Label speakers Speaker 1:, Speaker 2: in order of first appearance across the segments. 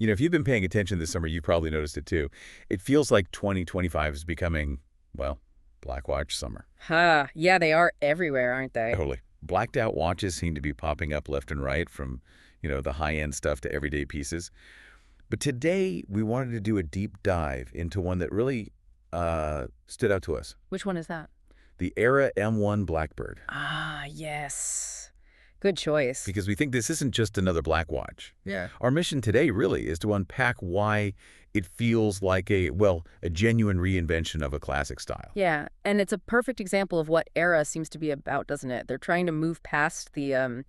Speaker 1: You know, if you've been paying attention this summer, you've probably noticed it too. It feels like 2025 is becoming, well, black watch summer.
Speaker 2: Ha, yeah, they are everywhere, aren't they?
Speaker 1: Totally. Blacked out watches seem to be popping up left and right from, the high-end stuff to everyday pieces. But today, we wanted to do a deep dive into one that really stood out to us.
Speaker 2: Which one is that?
Speaker 1: The Aera M-1 Blackbird.
Speaker 2: Ah, yes. Good choice.
Speaker 1: Because we think this isn't just another black watch.
Speaker 2: Yeah.
Speaker 1: Our mission today really is to unpack why it feels like a genuine reinvention of a classic style.
Speaker 2: Yeah, and it's a perfect example of what Era seems to be about, doesn't it? They're trying to move past the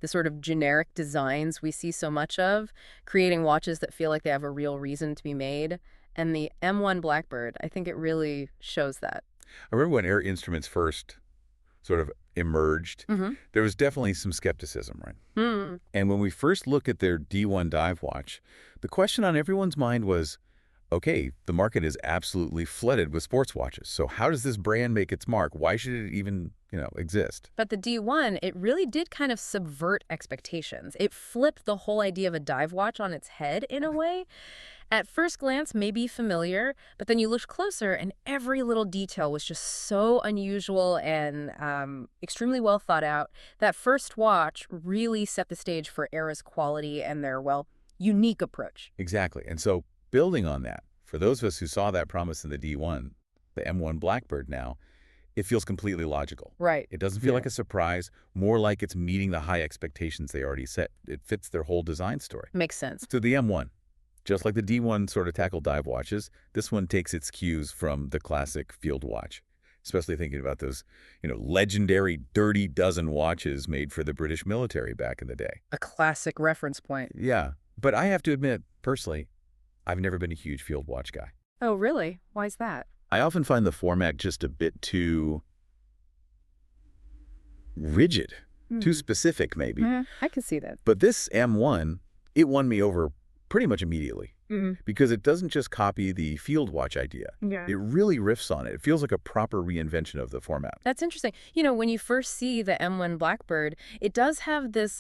Speaker 2: sort of generic designs we see so much of, creating watches that feel like they have a real reason to be made. And the M1 Blackbird, I think it really shows that.
Speaker 1: I remember when Air Instruments first sort of emerged, there was definitely some skepticism, right?
Speaker 2: Mm.
Speaker 1: And when we first looked at their D1 dive watch, the question on everyone's mind was, okay, the market is absolutely flooded with sports watches. So how does this brand make its mark? Why should it even, exist?
Speaker 2: But the D1, it really did kind of subvert expectations. It flipped the whole idea of a dive watch on its head in a way. At first glance, may be familiar, but then you looked closer and every little detail was just so unusual and extremely well thought out. That first watch really set the stage for Era's quality and their, unique approach.
Speaker 1: Exactly. And so building on that, for those of us who saw that promise in the D1, the M1 Blackbird now, it feels completely logical.
Speaker 2: Right.
Speaker 1: It doesn't feel like a surprise, more like it's meeting the high expectations they already set. It fits their whole design story.
Speaker 2: Makes sense.
Speaker 1: So the M1. Just like the D1 sort of tackled dive watches, this one takes its cues from the classic field watch, especially thinking about those, legendary Dirty Dozen watches made for the British military back in the day.
Speaker 2: A classic reference point.
Speaker 1: Yeah, but I have to admit, personally, I've never been a huge field watch guy.
Speaker 2: Oh, really? Why's that?
Speaker 1: I often find the format just a bit too rigid, too specific maybe.
Speaker 2: I can see that.
Speaker 1: But this M1, it won me over pretty much immediately. Because it doesn't just copy the field watch idea.
Speaker 2: Yeah.
Speaker 1: It really riffs on it. It feels like a proper reinvention of the format.
Speaker 2: That's interesting. When you first see the M1 Blackbird, it does have this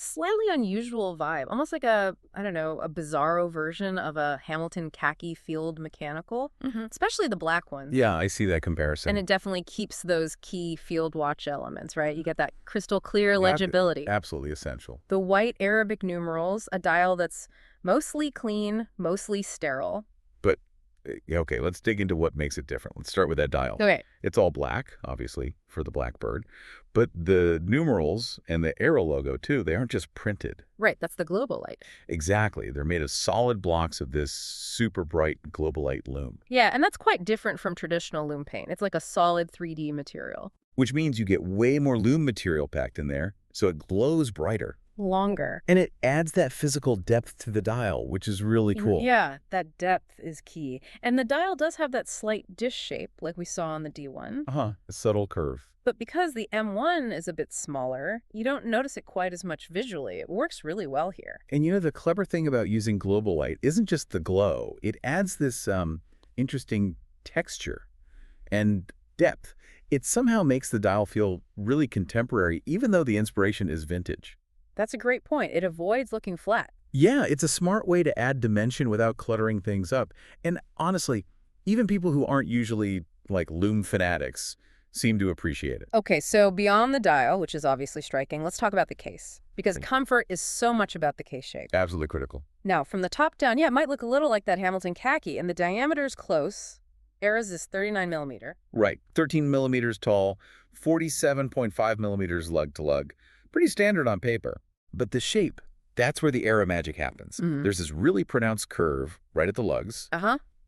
Speaker 2: slightly unusual vibe, almost like a bizarro version of a Hamilton Khaki field mechanical, especially the black ones.
Speaker 1: Yeah, I see that comparison.
Speaker 2: And it definitely keeps those key field watch elements, right? You get that crystal clear legibility.
Speaker 1: Absolutely essential.
Speaker 2: The white Arabic numerals, a dial that's mostly clean, mostly sterile.
Speaker 1: But, okay, let's dig into what makes it different. Let's start with that dial.
Speaker 2: Okay.
Speaker 1: It's all black, obviously, for the Blackbird. But the numerals and the Aera logo, too, they aren't just printed.
Speaker 2: Right, that's the Globalite.
Speaker 1: Exactly. They're made of solid blocks of this super bright Globalite Lume.
Speaker 2: Yeah, and that's quite different from traditional Lume paint. It's like a solid 3D material.
Speaker 1: Which means you get way more Lume material packed in there, so it glows brighter.
Speaker 2: Longer.
Speaker 1: And it adds that physical depth to the dial, which is really cool.
Speaker 2: Yeah, that depth is key. And the dial does have that slight dish shape like we saw on the D1.
Speaker 1: A subtle curve.
Speaker 2: But because the M1 is a bit smaller, you don't notice it quite as much visually. It works really well here.
Speaker 1: And the clever thing about using Globalite isn't just the glow. It adds this interesting texture and depth. It somehow makes the dial feel really contemporary, even though the inspiration is vintage.
Speaker 2: That's a great point. It avoids looking flat.
Speaker 1: Yeah, it's a smart way to add dimension without cluttering things up. And honestly, even people who aren't usually like Lume fanatics seem to appreciate it.
Speaker 2: Okay, so beyond the dial, which is obviously striking, let's talk about the case. Because comfort is so much about the case shape.
Speaker 1: Absolutely critical.
Speaker 2: Now, from the top down, it might look a little like that Hamilton Khaki, and the diameter is close. Era's is 39 millimeter.
Speaker 1: Right, 13 millimeters tall, 47.5 millimeters lug to lug. Pretty standard on paper. But the shape, that's where the Era magic happens. There's this really pronounced curve right at the lugs.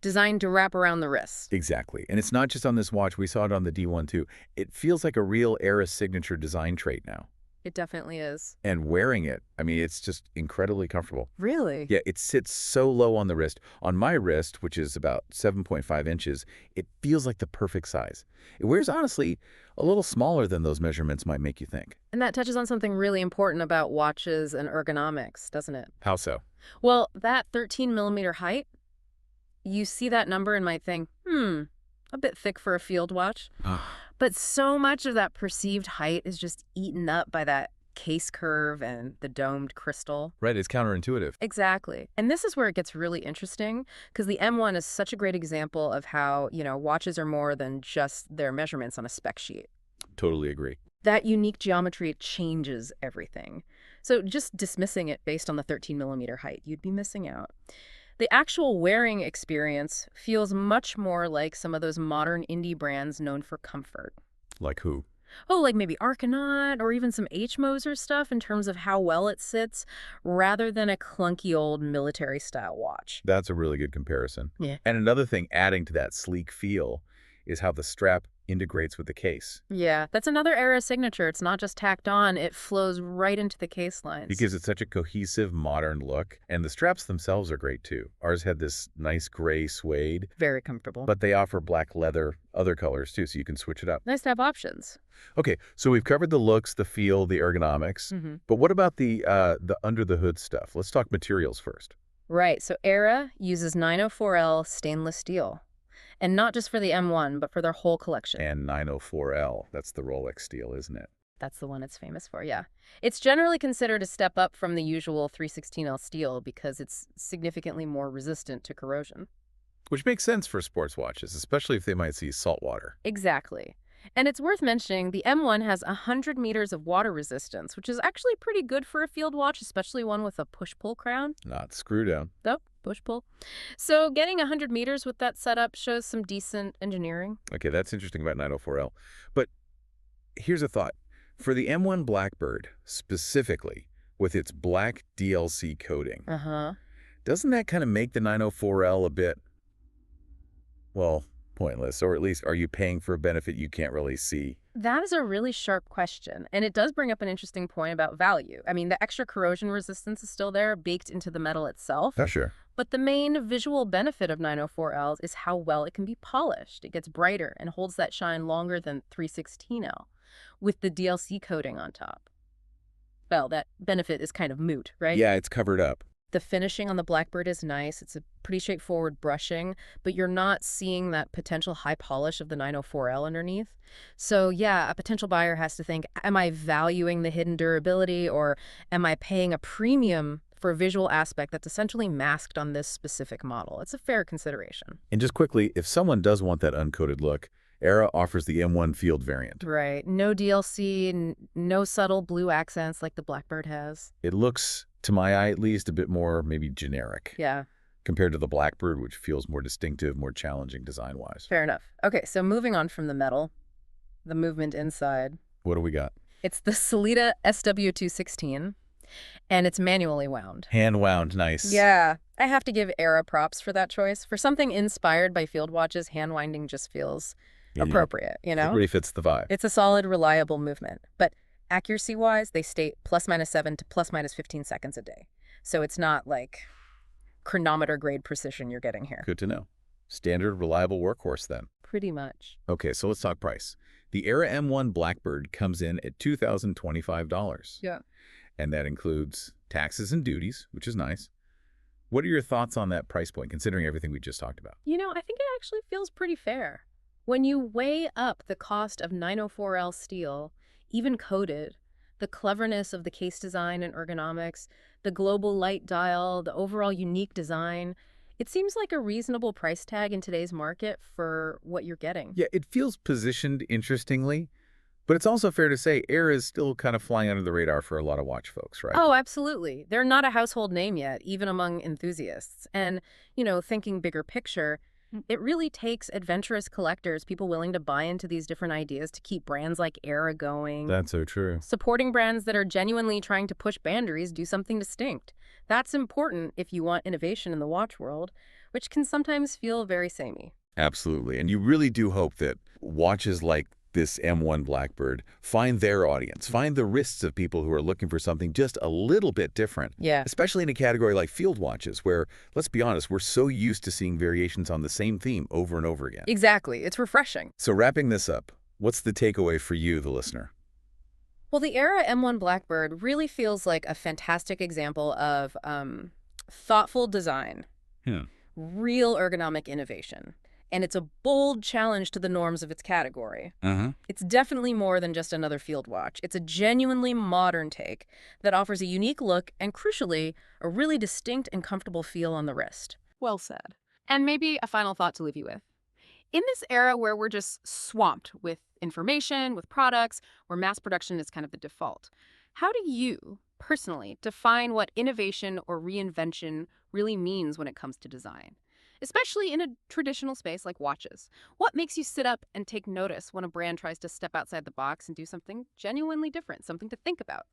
Speaker 2: Designed to wrap around the wrist.
Speaker 1: Exactly. And it's not just on this watch. We saw it on the D1 too. It feels like a real Era signature design trait now.
Speaker 2: It definitely is.
Speaker 1: And wearing it, it's just incredibly comfortable.
Speaker 2: Really?
Speaker 1: Yeah, it sits so low on the wrist. On my wrist, which is about 7.5 inches, it feels like the perfect size. It wears, honestly, a little smaller than those measurements might make you think.
Speaker 2: And that touches on something really important about watches and ergonomics, doesn't it?
Speaker 1: How so?
Speaker 2: Well, that 13 millimeter height, you see that number and might think, a bit thick for a field watch. But so much of that perceived height is just eaten up by that case curve and the domed crystal.
Speaker 1: Right, it's counterintuitive.
Speaker 2: Exactly. And this is where it gets really interesting because the M1 is such a great example of how, watches are more than just their measurements on a spec sheet.
Speaker 1: Totally agree.
Speaker 2: That unique geometry changes everything. So just dismissing it based on the 13mm height, you'd be missing out. The actual wearing experience feels much more like some of those modern indie brands known for comfort.
Speaker 1: Like who?
Speaker 2: Oh, like maybe Arcanaut or even some H-Moser stuff in terms of how well it sits, rather than a clunky old military-style watch.
Speaker 1: That's a really good comparison.
Speaker 2: Yeah.
Speaker 1: And another thing adding to that sleek feel is how the strap integrates with the case.
Speaker 2: Yeah, that's another Era signature. It's not just tacked on, it flows right into the case lines.
Speaker 1: It gives it such a cohesive, modern look. And the straps themselves are great, too. Ours had this nice gray suede.
Speaker 2: Very comfortable.
Speaker 1: But they offer black leather, other colors, too, so you can switch it up.
Speaker 2: Nice to have options.
Speaker 1: Okay, so we've covered the looks, the feel, the ergonomics. But what about the under-the-hood stuff? Let's talk materials first.
Speaker 2: Right, so Era uses 904L stainless steel. And not just for the M1, but for their whole collection.
Speaker 1: And 904L, that's the Rolex steel, isn't it?
Speaker 2: That's the one it's famous for, yeah. It's generally considered a step up from the usual 316L steel because it's significantly more resistant to corrosion.
Speaker 1: Which makes sense for sports watches, especially if they might see salt water.
Speaker 2: Exactly. And it's worth mentioning the M1 has 100 meters of water resistance, which is actually pretty good for a field watch, especially one with a push-pull crown.
Speaker 1: Not screw down.
Speaker 2: Nope, push-pull. So getting 100 meters with that setup shows some decent engineering.
Speaker 1: Okay, that's interesting about 904L. But here's a thought. For the M1 Blackbird, specifically, with its black DLC coating, doesn't that kind of make the 904L a bit, well, pointless? Or at least, are you paying for a benefit you can't really see?
Speaker 2: That is a really sharp question, and it does bring up an interesting point about value. I mean, the extra corrosion resistance is still there, baked into the metal itself.
Speaker 1: Oh, sure.
Speaker 2: But the main visual benefit of 904Ls is how well it can be polished. It gets brighter and holds that shine longer than 316L, with the DLC coating on top. Well, that benefit is kind of moot, right?
Speaker 1: Yeah, it's covered up.
Speaker 2: The finishing on the Blackbird is nice. It's a pretty straightforward brushing, but you're not seeing that potential high polish of the 904L underneath. So yeah, a potential buyer has to think, am I valuing the hidden durability, or am I paying a premium for a visual aspect that's essentially masked on this specific model? It's a fair consideration.
Speaker 1: And just quickly, if someone does want that uncoated look, Era offers the M1 Field variant.
Speaker 2: Right. No DLC, no subtle blue accents like the Blackbird has.
Speaker 1: It looks, to my eye at least, a bit more maybe generic.
Speaker 2: Yeah.
Speaker 1: Compared to the Blackbird, which feels more distinctive, more challenging design-wise.
Speaker 2: Fair enough. Okay, so moving on from the metal, the movement inside.
Speaker 1: What do we got?
Speaker 2: It's the Sellita SW216, and it's manually wound.
Speaker 1: Hand wound, nice.
Speaker 2: Yeah, I have to give Era props for that choice. For something inspired by field watches, hand winding just feels appropriate,
Speaker 1: It really fits the vibe.
Speaker 2: It's a solid, reliable movement. But accuracy-wise, they state ±7 to ±15 seconds a day. So it's not like chronometer-grade precision you're getting here.
Speaker 1: Good to know. Standard, reliable workhorse then.
Speaker 2: Pretty much.
Speaker 1: Okay, so let's talk price. The Aera M1 Blackbird comes in at $2,025.
Speaker 2: Yeah.
Speaker 1: And that includes taxes and duties, which is nice. What are your thoughts on that price point, considering everything we just talked about?
Speaker 2: I think it actually feels pretty fair. When you weigh up the cost of 904L steel, even coated, the cleverness of the case design and ergonomics, the Globalite dial, the overall unique design, it seems like a reasonable price tag in today's market for what you're getting.
Speaker 1: Yeah, it feels positioned interestingly, but it's also fair to say Aera is still kind of flying under the radar for a lot of watch folks, right?
Speaker 2: Oh, absolutely. They're not a household name yet, even among enthusiasts. And, thinking bigger picture, it really takes adventurous collectors, people willing to buy into these different ideas to keep brands like Aera going.
Speaker 1: That's so true.
Speaker 2: Supporting brands that are genuinely trying to push boundaries, do something distinct. That's important if you want innovation in the watch world, which can sometimes feel very samey.
Speaker 1: Absolutely. And you really do hope that watches like this M1 Blackbird find their audience, find the wrists of people who are looking for something just a little bit different.
Speaker 2: Yeah.
Speaker 1: Especially in a category like field watches, where, let's be honest, we're so used to seeing variations on the same theme over and over again.
Speaker 2: Exactly. It's refreshing.
Speaker 1: So wrapping this up, what's the takeaway for you, the listener?
Speaker 2: Well, the Aera M1 Blackbird really feels like a fantastic example of thoughtful design, real ergonomic innovation. And it's a bold challenge to the norms of its category.
Speaker 1: Uh-huh.
Speaker 2: It's definitely more than just another field watch. It's a genuinely modern take that offers a unique look and, crucially, a really distinct and comfortable feel on the wrist.
Speaker 3: Well said. And maybe a final thought to leave you with. In this era where we're just swamped with information, with products, where mass production is kind of the default, how do you, personally, define what innovation or reinvention really means when it comes to design? Especially in a traditional space like watches. What makes you sit up and take notice when a brand tries to step outside the box and do something genuinely different, something to think about?